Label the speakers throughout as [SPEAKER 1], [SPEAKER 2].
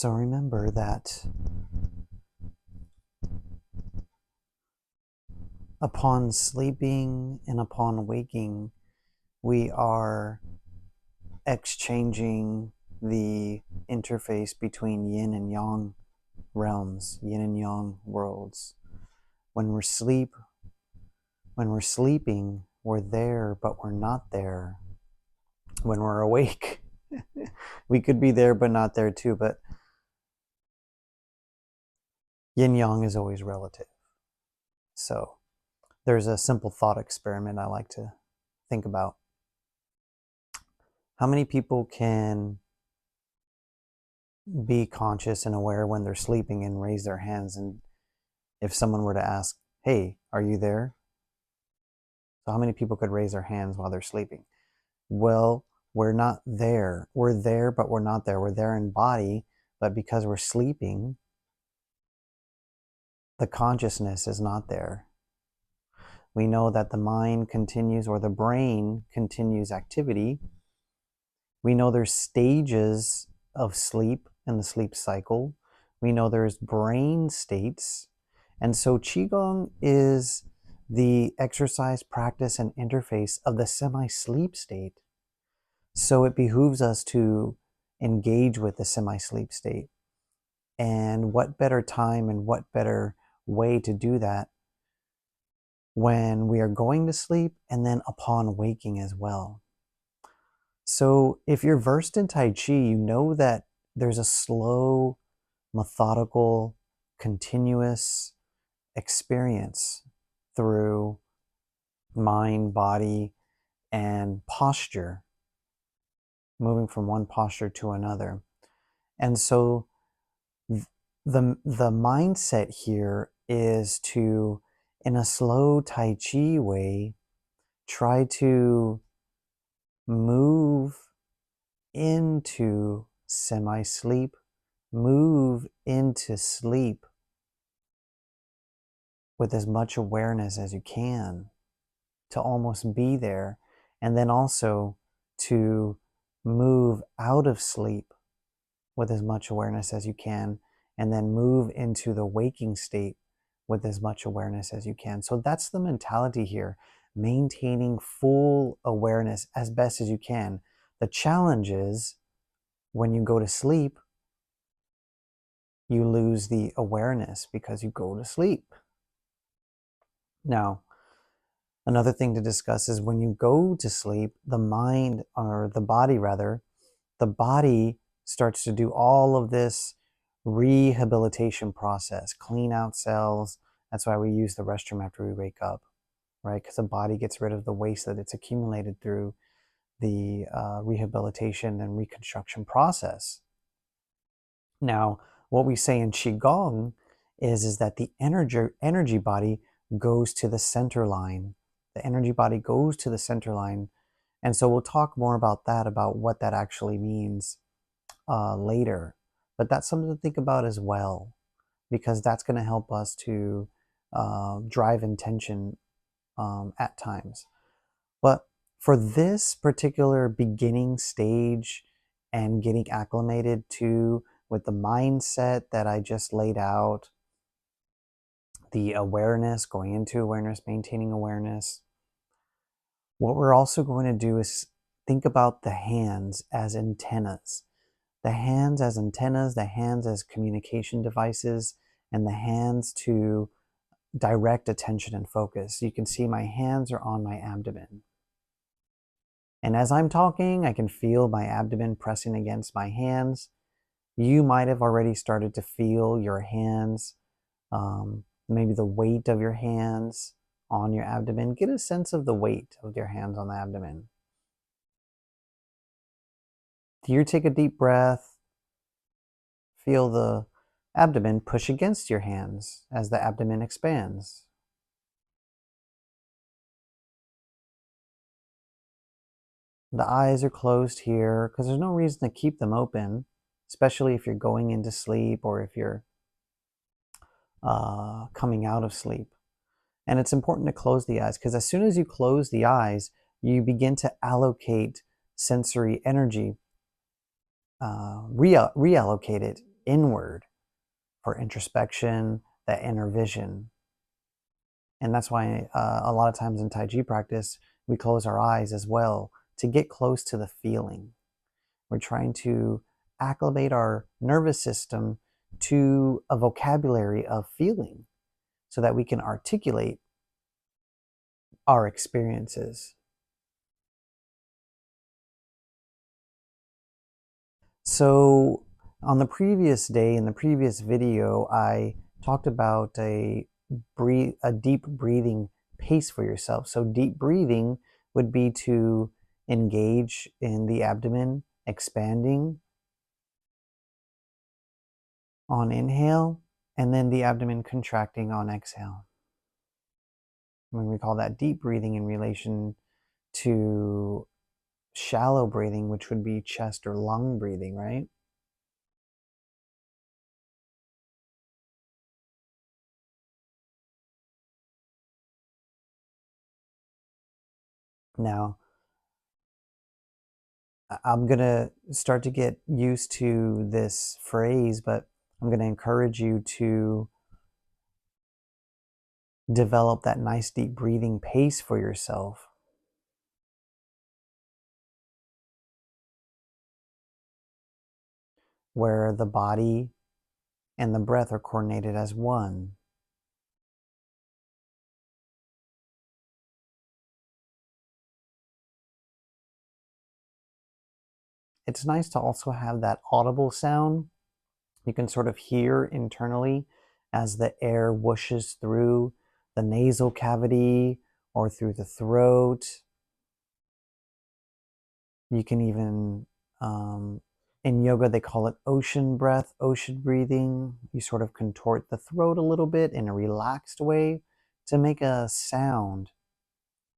[SPEAKER 1] So remember that upon sleeping and upon waking, we are exchanging the interface between yin and yang realms, yin and yang worlds. When we're sleeping, we're there, but we're not there. When we're awake, we could be there, but not there too. But yin yang is always relative. So there's a simple thought experiment I like to think about. How many people can be conscious and aware when they're sleeping and raise their hands? And if someone were to ask, hey, are you there? So how many people could raise their hands while they're sleeping? Well, we're not there. We're there, but we're not there. We're there in body, but because we're sleeping, the consciousness is not there. We know that the mind continues, or the brain continues activity. We know there's stages of sleep in the sleep cycle. We know there's brain states. And so Qigong is the exercise, practice, and interface of the semi-sleep state. So it behooves us to engage with the semi-sleep state. And what better time and what better way to do that when we are going to sleep and then upon waking as well. So if you're versed in Tai Chi, you know that there's a slow, methodical, continuous experience through mind, body, and posture, moving from one posture to another. And so the mindset here is to, in a slow Tai Chi way, try to move into semi-sleep, move into sleep with as much awareness as you can, to almost be there, and then also to move out of sleep with as much awareness as you can, and then move into the waking state with as much awareness as you can. So that's the mentality here, maintaining full awareness as best as you can. The challenge is when you go to sleep, you lose the awareness because you go to sleep. Now, another thing to discuss is when you go to sleep, the mind, or the body rather, the body starts to do all of this rehabilitation process, clean out cells. That's why we use the restroom after we wake up, right? Because the body gets rid of the waste that it's accumulated through the rehabilitation and reconstruction process. Now, what we say in Qigong is that the energy body goes to the center line. The energy body goes to the center line. And so we'll talk more about that, about what that actually means later. But that's something to think about as well, because that's going to help us to drive intention at times. But for this particular beginning stage and getting acclimated to with the mindset that I just laid out, the awareness, going into awareness, maintaining awareness, what we're also going to do is think about the hands as antennas. The hands as antennas, the hands as communication devices, and the hands to direct attention and focus. You can see my hands are on my abdomen. And as I'm talking, I can feel my abdomen pressing against my hands. You might have already started to feel your hands, maybe the weight of your hands on your abdomen. Get a sense of the weight of your hands on the abdomen. You take a deep breath. Feel the abdomen push against your hands as the abdomen expands. The eyes are closed here because there's no reason to keep them open, especially if you're going into sleep or if you're coming out of sleep. And it's important to close the eyes because as soon as you close the eyes, you begin to allocate sensory energy, reallocate it inward for introspection, that inner vision. And that's why a lot of times in Tai Chi practice, we close our eyes as well to get close to the feeling. We're trying to acclimate our nervous system to a vocabulary of feeling so that we can articulate our experiences. So on the previous day, in the previous video, I talked about a deep breathing pace for yourself. So deep breathing would be to engage in the abdomen, expanding on inhale, and then the abdomen contracting on exhale. When we call that deep breathing in relation to shallow breathing, which would be chest or lung breathing, right? Now, I'm going to start to get used to this phrase, but I'm going to encourage you to develop that nice deep breathing pace for yourself. Where the body and the breath are coordinated as one. It's nice to also have that audible sound. You can sort of hear internally as the air whooshes through the nasal cavity or through the throat. You can even, in yoga, they call it ocean breath, ocean breathing. You sort of contort the throat a little bit in a relaxed way to make a sound,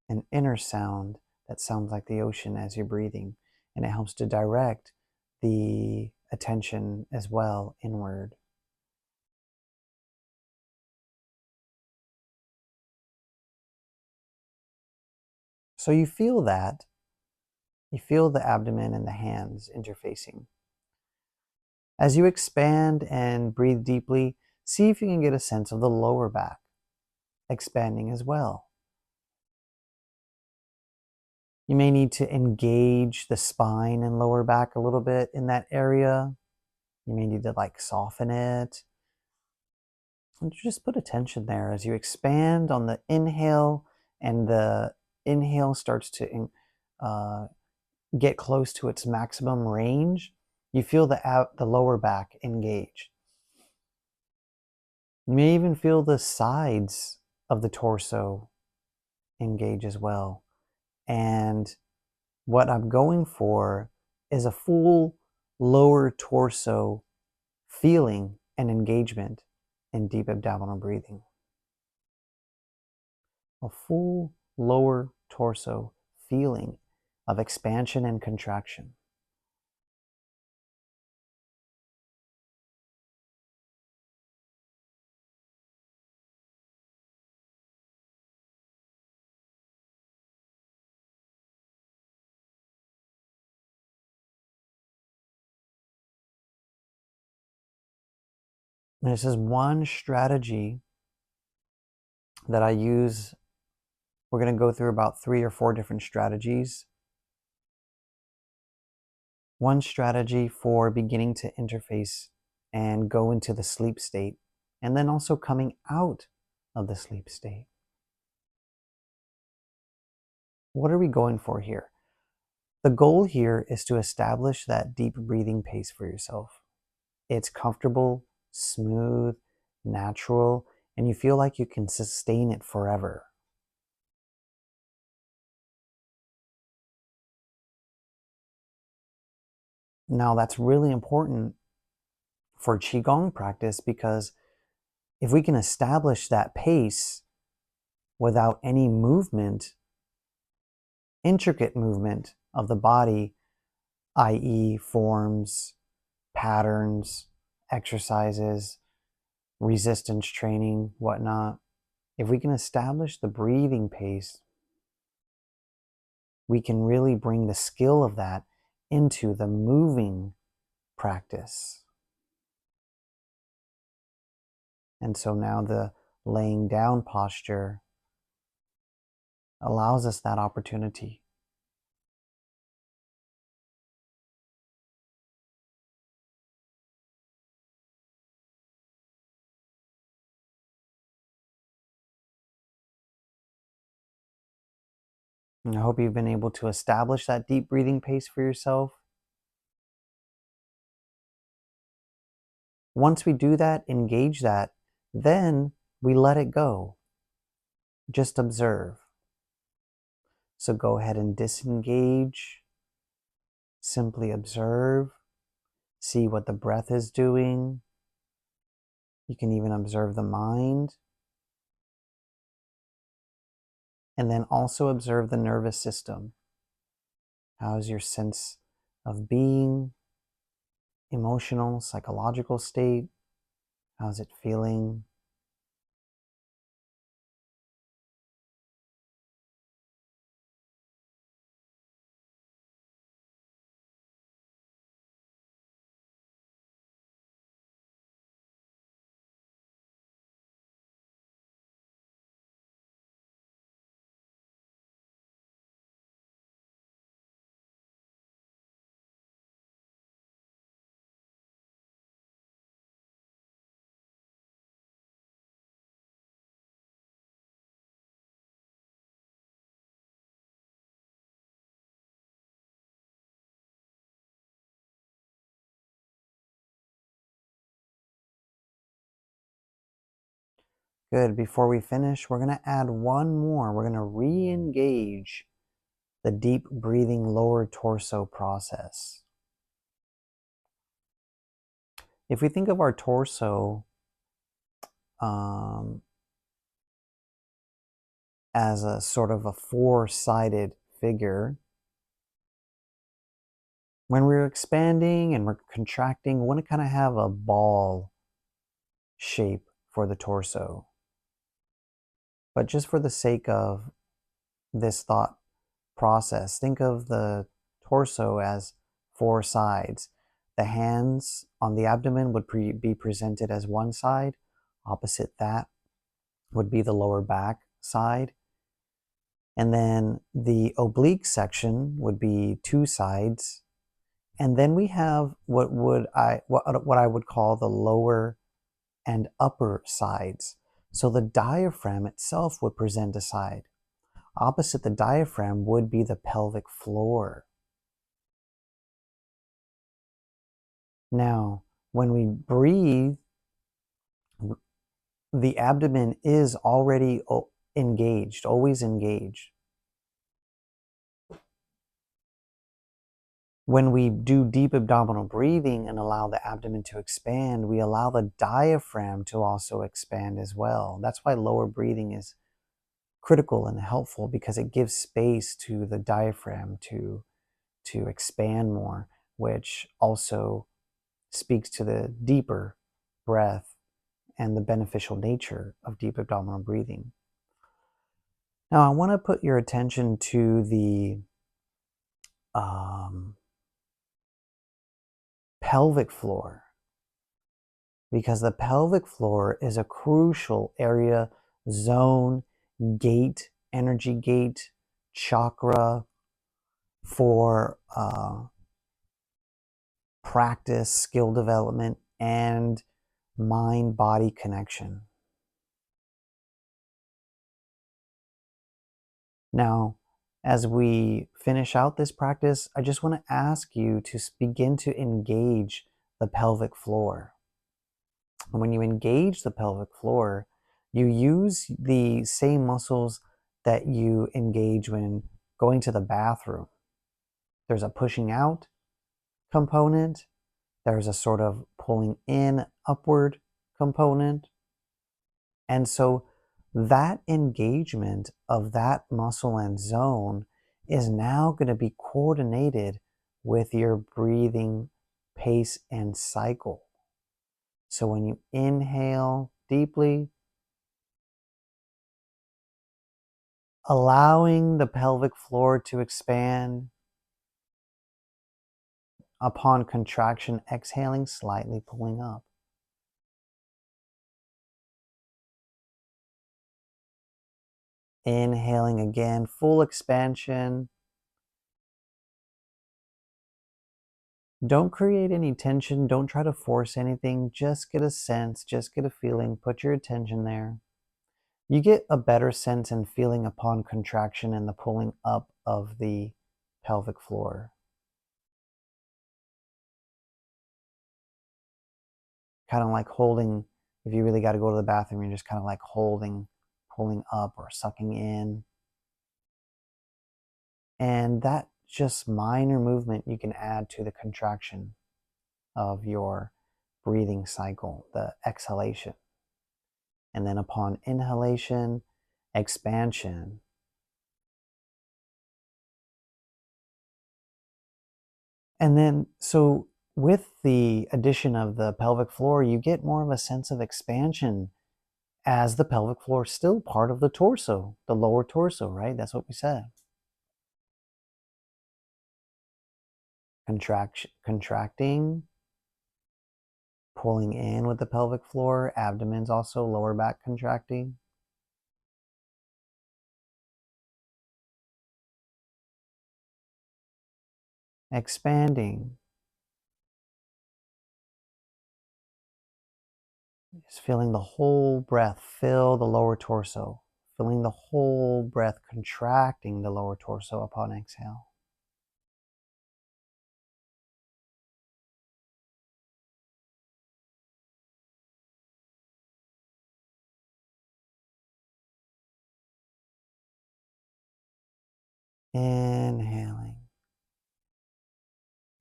[SPEAKER 1] an inner sound that sounds like the ocean as you're breathing. And it helps to direct the attention as well inward. So you feel that. You feel the abdomen and the hands interfacing. As you expand and breathe deeply, see if you can get a sense of the lower back expanding as well. You may need to engage the spine and lower back a little bit in that area. You may need to like soften it. And just put attention there as you expand on the inhale, and the inhale starts to get close to its maximum range. You feel the lower back engage. You may even feel the sides of the torso engage as well. And what I'm going for is a full lower torso feeling and engagement in deep abdominal breathing. A full lower torso feeling of expansion and contraction. And this is one strategy that I use. We're going to go through about 3 or 4 different strategies. One strategy for beginning to interface and go into the sleep state, and then also coming out of the sleep state. What are we going for here? The goal here is to establish that deep breathing pace for yourself. It's comfortable, smooth, natural, and you feel like you can sustain it forever. Now, that's really important for Qigong practice, because if we can establish that pace without any movement, intricate movement of the body, i.e., forms, patterns, exercises, resistance training, whatnot, if we can establish the breathing pace, we can really bring the skill of that into the moving practice. And so now the laying down posture allows us that opportunity. And I hope you've been able to establish that deep breathing pace for yourself. Once we do that, engage that, then we let it go. Just observe. So go ahead and disengage. Simply observe. See what the breath is doing. You can even observe the mind. And then also observe the nervous system. How's your sense of being, emotional, psychological state? How's it feeling? Good. Before we finish, we're going to add one more. We're going to re-engage the deep breathing lower torso process. If we think of our torso as a sort of a four-sided figure, when we're expanding and we're contracting, we want to kind of have a ball shape for the torso. But just for the sake of this thought process, think of the torso as four sides. The hands on the abdomen would be presented as one side. Opposite that would be the lower back side. And then the oblique section would be two sides. And then we have what I would call the lower and upper sides. So the diaphragm itself would present a side. Opposite the diaphragm would be the pelvic floor. Now, when we breathe, the abdomen is already engaged, always engaged. When we do deep abdominal breathing and allow the abdomen to expand, we allow the diaphragm to also expand as well. That's why lower breathing is critical and helpful, because it gives space to the diaphragm to expand more, which also speaks to the deeper breath and the beneficial nature of deep abdominal breathing. Now, I want to put your attention to the pelvic floor, because the pelvic floor is a crucial area, zone, gate, energy gate, chakra for practice, skill development, and mind-body connection. Now, as we finish out this practice, I just want to ask you to begin to engage the pelvic floor. And when you engage the pelvic floor, you use the same muscles that you engage when going to the bathroom. There's a pushing out component. There's a sort of pulling in upward component. And so that engagement of that muscle and zone is now going to be coordinated with your breathing pace and cycle. So when you inhale deeply, allowing the pelvic floor to expand. Upon contraction, exhaling, slightly pulling up. Inhaling again, full expansion. Don't create any tension. Don't try to force anything. Just get a sense, just get a feeling. Put your attention there. You get a better sense and feeling upon contraction and the pulling up of the pelvic floor. Kind of like holding, if you really got to go to the bathroom, you're just kind of like holding, pulling up or sucking in. And that just minor movement you can add to the contraction of your breathing cycle, the exhalation. And then upon inhalation, expansion. And then, so with the addition of the pelvic floor, you get more of a sense of expansion as the pelvic floor is still part of the torso, the lower torso, right? That's what we said. Contracting, pulling in with the pelvic floor, abdomen's also lower back contracting. Expanding. Just feeling the whole breath fill the lower torso. Feeling the whole breath contracting the lower torso upon exhale. Inhaling.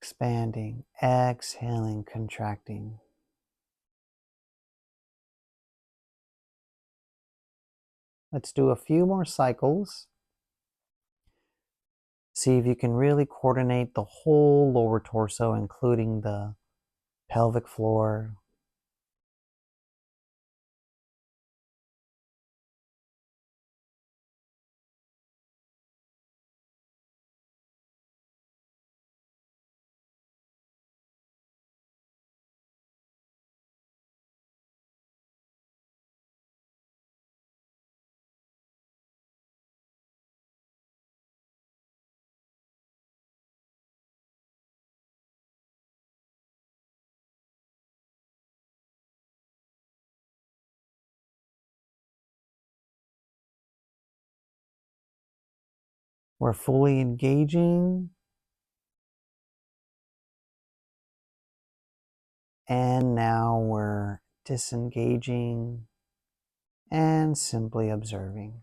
[SPEAKER 1] Expanding. Exhaling, contracting. Let's do a few more cycles. See if you can really coordinate the whole lower torso, including the pelvic floor. We're fully engaging. And now we're disengaging and simply observing.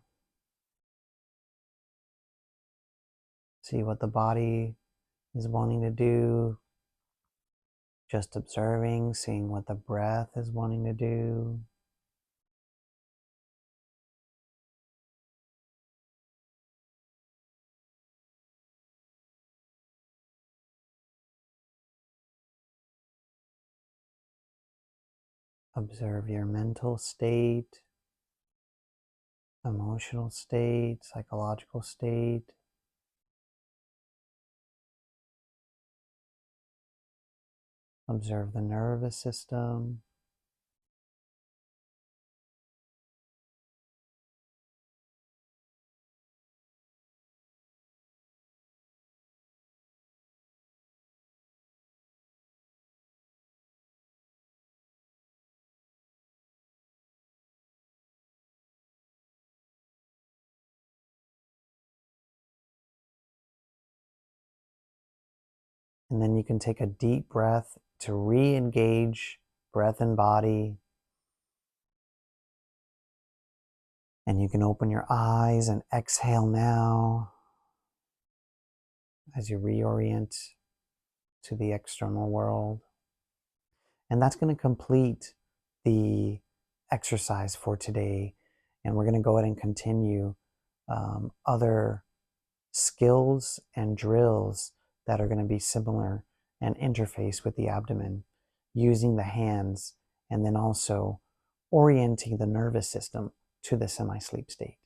[SPEAKER 1] See what the body is wanting to do. Just observing, seeing what the breath is wanting to do. Observe your mental state, emotional state, psychological state. Observe the nervous system. And then you can take a deep breath to re-engage breath and body. And you can open your eyes and exhale now as you reorient to the external world. And that's going to complete the exercise for today. And we're going to go ahead and continue other skills and drills that are going to be similar and interface with the abdomen, using the hands and then also orienting the nervous system to the semi-sleep state.